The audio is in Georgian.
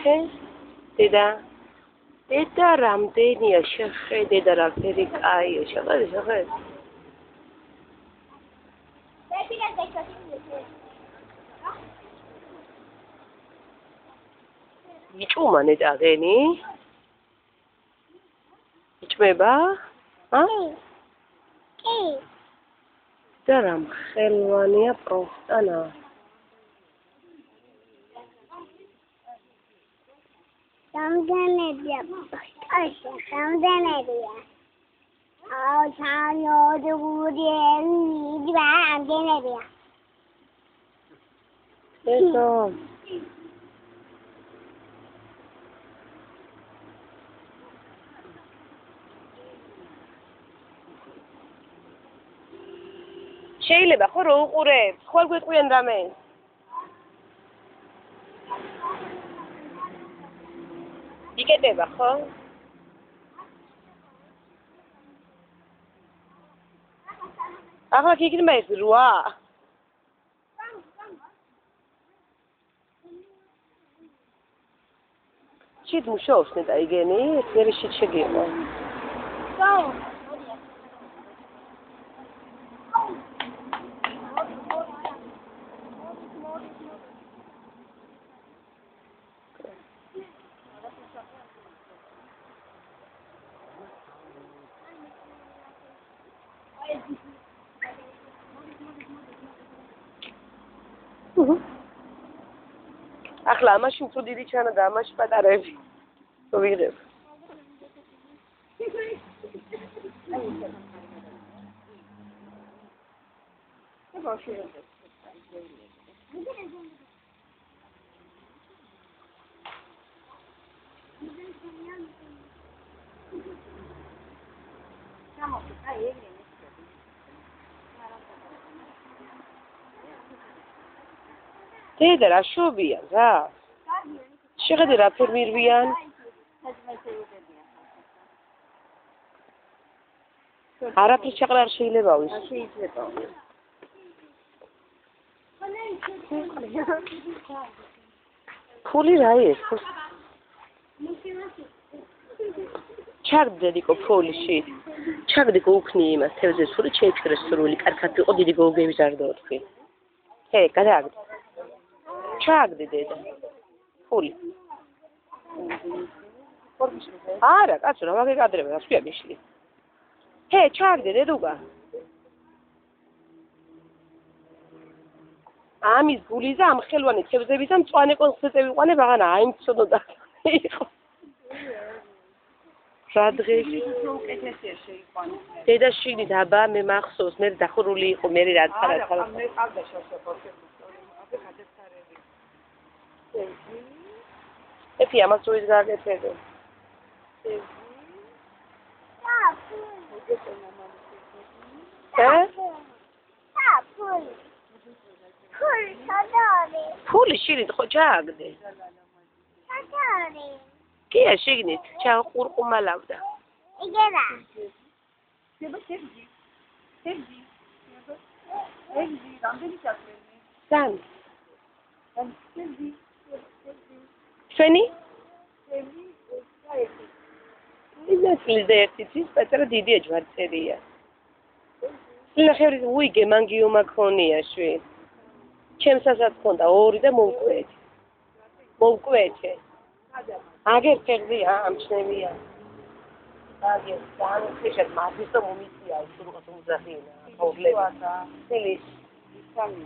ნახე დედა დედა რამდენია შეხედე რა ფერი კაია შეხედე იჭუმა ნეტაღენი იჭმება კი და რამ ხელვანია პროსტანა რამდენებია კაშა რამდენებია აუ ჩანოდური რამდენებია ესო შეიძლება ხო რო უყურებ ხვალ გვეტყვიან რამე იკეთება ხო ახლა იქნება ეს 8 შით მუშაობს ნეტა იგენი ერთი შით შეგიყო ახლა ამაში უფრო დიდი ჩანა და ამაში პატარები ვიღებ დედა რა შობიან რა შეხედე რა ფერ მირვიან არაფრის ჩაყრა არ შეიძლება ვის შეიძლება ფული რა ეს ჩაგდედიკო ფოლიში ჩაგდიკო უქნი იმას თევზეს სული შეიფრეს სრული კარგად იყო დიდი გოგები ზარდო თქვი ჰე გადააგდე ჩაგდე დედა ფული არა კაცო რა ვაგეკადრება რა სვია მიშლი ჰე ჩაგდე დედუგა ამის გულიზა ამ ხელვანი თევზებისა მწვანე კონცხზე ვიყვანე ბაღანა აიმცოდოდა იყო რა დღეში უკეთესია შეიყვანე დედა შიგნით აბა მე მახსოვს მე დახურული იყო მე რაც არა მე ყავდა შევსებოთი ეფი ამას როის გააკეთებო ფული შიგნით ხო ჩააგდე კია შიგნით ჩაყურყუმალავდა იგენა რამდენი ჩატრენი სამ ჩვენი ისე ერთი წის პატარა დიდი ჯვარწერია ნახევრის უიგე მანგიო მაქონია შვი ჩემსაც ხონდა 2 და მოვკვეთე აგერ ფერდია ამჩნევია აგერ სამხეშად მათის და მომიწია სულღაც უმზახინა ოღლება სილის ისამი